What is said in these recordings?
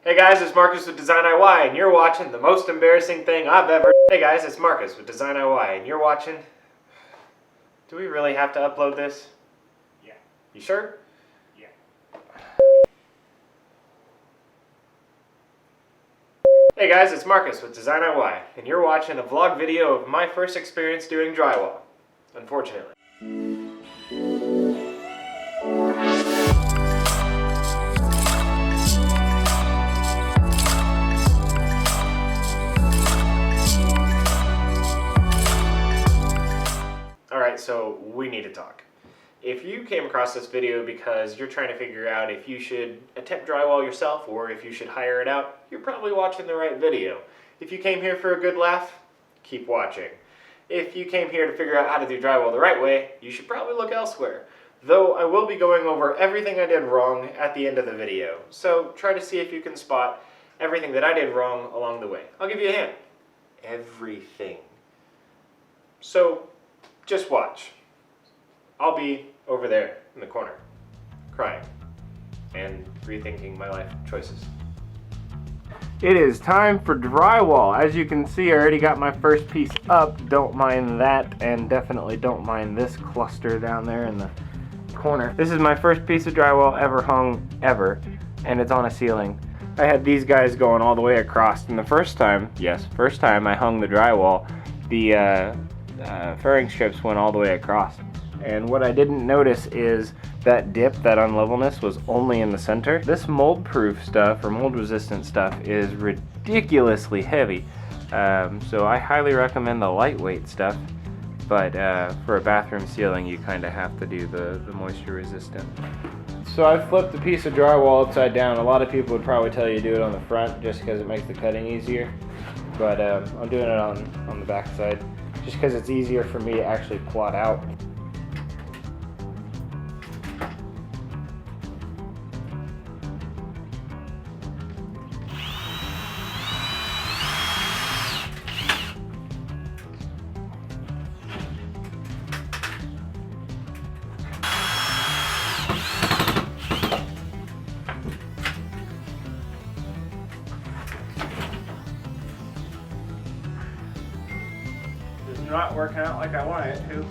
Hey guys, it's Marcus with DesignIY, and you're watching the most embarrassing thing I've ever... Hey guys, it's Marcus with DesignIY, and you're watching... Do we really have to upload this? Yeah. You sure? Yeah. Hey guys, it's Marcus with DesignIY, and you're watching a vlog video of my first experience doing drywall. Unfortunately. Alright, so we need to talk. If you came across this video because you're trying to figure out if you should attempt drywall yourself or if you should hire it out, you're probably watching the right video. If you came here for a good laugh, keep watching. If you came here to figure out how to do drywall the right way, you should probably look elsewhere. Though I will be going over everything I did wrong at the end of the video, so try to see if you can spot everything that I did wrong along the way. I'll give you a hint. Everything. So, just watch. I'll be over there in the corner, crying and rethinking my life choices. It is time for drywall. As you can see, I already got my first piece up. Don't mind that, and definitely don't mind this cluster down there in the corner. This is my first piece of drywall ever hung, ever, and it's on a ceiling. I had these guys going all the way across, and the first time I hung the drywall, the furring strips went all the way across. And what I didn't notice is that dip, that unlevelness, was only in the center. This mold-proof stuff, or mold-resistant stuff, is ridiculously heavy. So I highly recommend the lightweight stuff, but for a bathroom ceiling you kind of have to do the moisture-resistant. So I flipped a piece of drywall upside down. A lot of people would probably tell you to do it on the front just because it makes the cutting easier. But I'm doing it on the back side just because it's easier for me to actually plot out. Not working out like I want it to.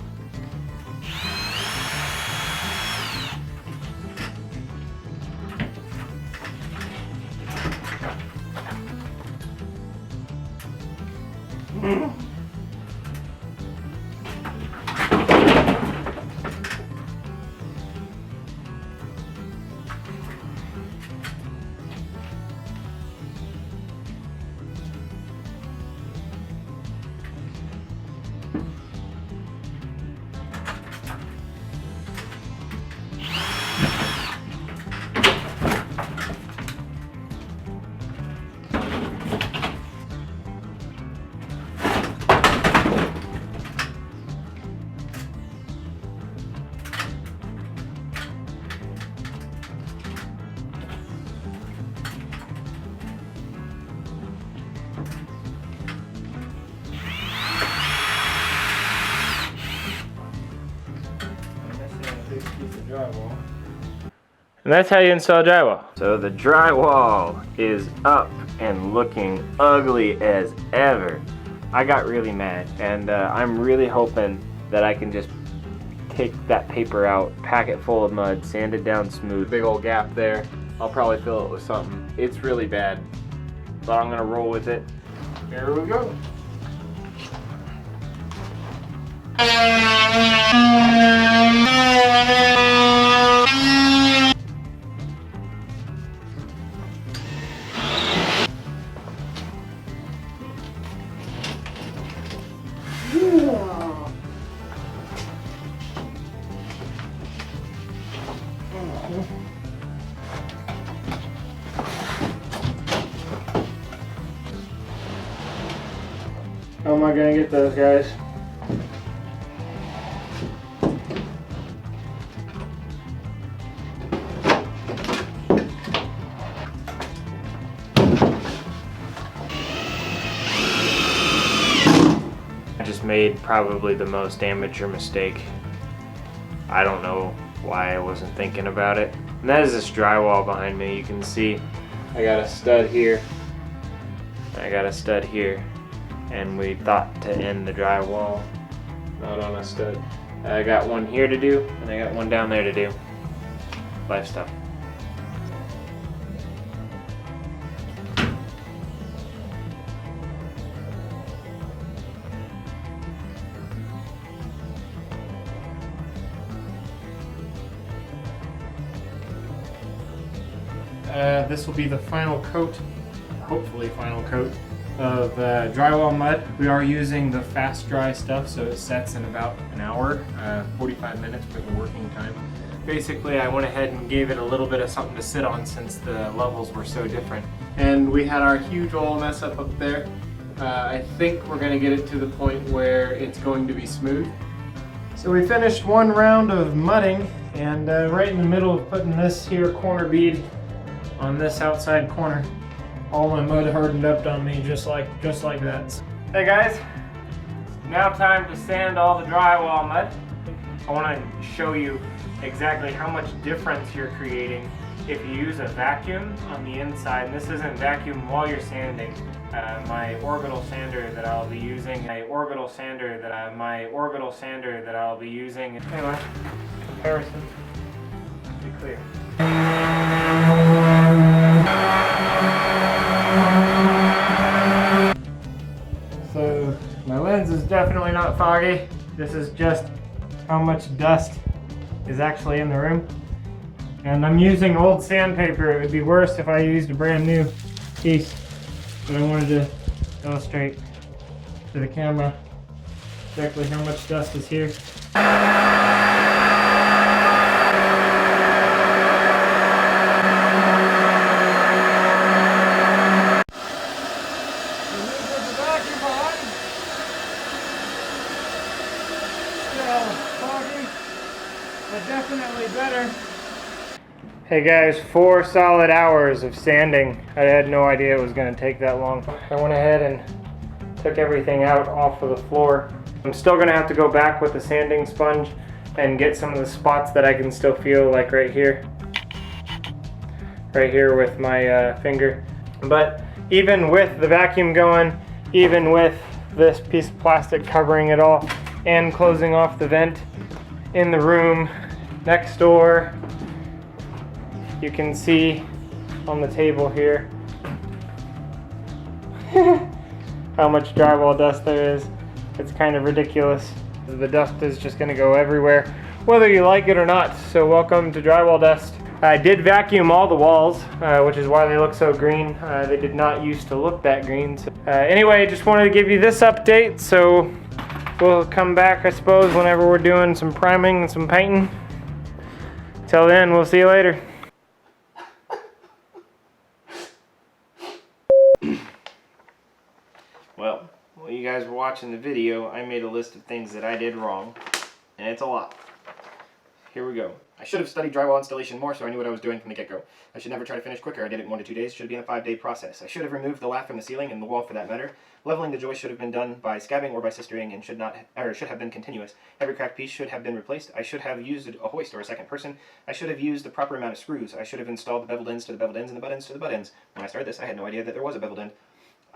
Drywall. And that's how you install drywall. So the drywall is up and looking ugly as ever. I got really mad, and I'm really hoping that I can just take that paper out, pack it full of mud, sand it down smooth. Big old gap there. I'll probably fill it with something. It's really bad, but I'm gonna roll with it. Here we go. How am I gonna get those guys? I just made probably the most amateur mistake. I don't know why I wasn't thinking about it. And that is this drywall behind me. You can see I got a stud here. I got a stud here. And we thought to end the drywall not on a stud. I got one here to do, and I got one down there to do. Life stuff. This will be the final coat, hopefully final coat, of drywall mud. We are using the fast dry stuff, so it sets in about an hour, 45 minutes for the working time. Basically, I went ahead and gave it a little bit of something to sit on since the levels were so different. And we had our huge oil mess up there. I think we're gonna get it to the point where it's going to be smooth. So we finished one round of mudding, and right in the middle of putting this here corner bead on this outside corner, all my mud hardened up on me just like that. Hey guys, now time to sand all the drywall mud. I want to show you exactly how much difference you're creating if you use a vacuum on the inside. And this isn't vacuum while you're sanding. My orbital sander that I'll be using. Anyway, comparison. Be clear. So my lens is definitely not foggy. This is just how much dust is actually in the room. And I'm using old sandpaper. It would be worse if I used a brand new piece. But I wanted to illustrate to the camera exactly how much dust is here. But definitely better. Hey guys, 4 solid hours of sanding. I had no idea it was going to take that long. I went ahead and took everything out off of the floor. I'm still going to have to go back with the sanding sponge and get some of the spots that I can still feel, like right here. Right here with my finger. But even with the vacuum going, even with this piece of plastic covering it all and closing off the vent in the room next door, you can see on the table here how much drywall dust there is. It's kind of ridiculous. The dust is just going to go everywhere, whether you like it or not. So welcome to drywall dust. I did vacuum all the walls, which is why they look so green. They did not used to look that green. So, anyway, just wanted to give you this update. So we'll come back, I suppose, whenever we're doing some priming and some painting. Till then, we'll see you later. Well, while you guys were watching the video, I made a list of things that I did wrong, and it's a lot. Here we go. I should have studied drywall installation more so I knew what I was doing from the get-go. I should never try to finish quicker. I did it in 1 to 2 days. Should be in a 5-day process. I should have removed the lath from the ceiling and the wall for that matter. Leveling the joist should have been done by scabbing or by sistering and should have been continuous. Every cracked piece should have been replaced. I should have used a hoist or a second person. I should have used the proper amount of screws. I should have installed the beveled ends to the beveled ends and the butt ends to the butt ends. When I started this, I had no idea that there was a beveled end.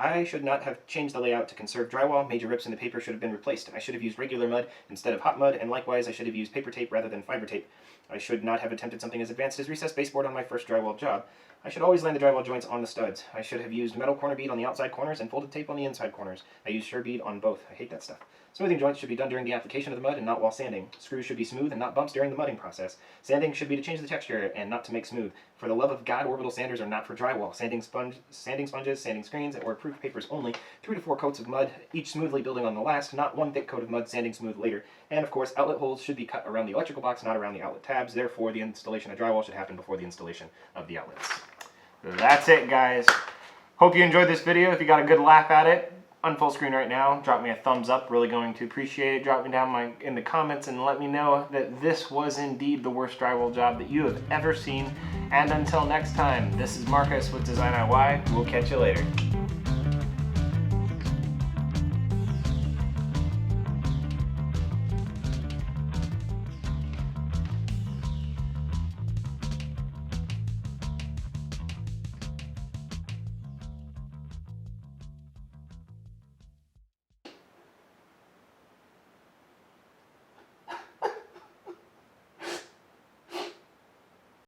I should not have changed the layout to conserve drywall. Major rips in the paper should have been replaced. I should have used regular mud instead of hot mud, and likewise I should have used paper tape rather than fiber tape. I should not have attempted something as advanced as recessed baseboard on my first drywall job. I should always land the drywall joints on the studs. I should have used metal corner bead on the outside corners and folded tape on the inside corners. I used sure bead on both. I hate that stuff. Smoothing joints should be done during the application of the mud and not while sanding. Screws should be smooth and not bumps during the mudding process. Sanding should be to change the texture and not to make smooth. For the love of God, orbital sanders are not for drywall. Sanding sponges, sanding screens, or approved papers only. 3 to 4 coats of mud, each smoothly building on the last, not 1 thick coat of mud sanding smooth later. And of course, outlet holes should be cut around the electrical box, not around the outlet tabs. Therefore, the installation of drywall should happen before the installation of the outlets. That's it, guys. Hope you enjoyed this video. If you got a good laugh at it, on full screen right now, drop me a thumbs up. Really going to appreciate it. Drop me down in the comments and let me know that this was indeed the worst drywall job that you have ever seen. And until next time, this is Marcus with DesignIY. We'll catch you later.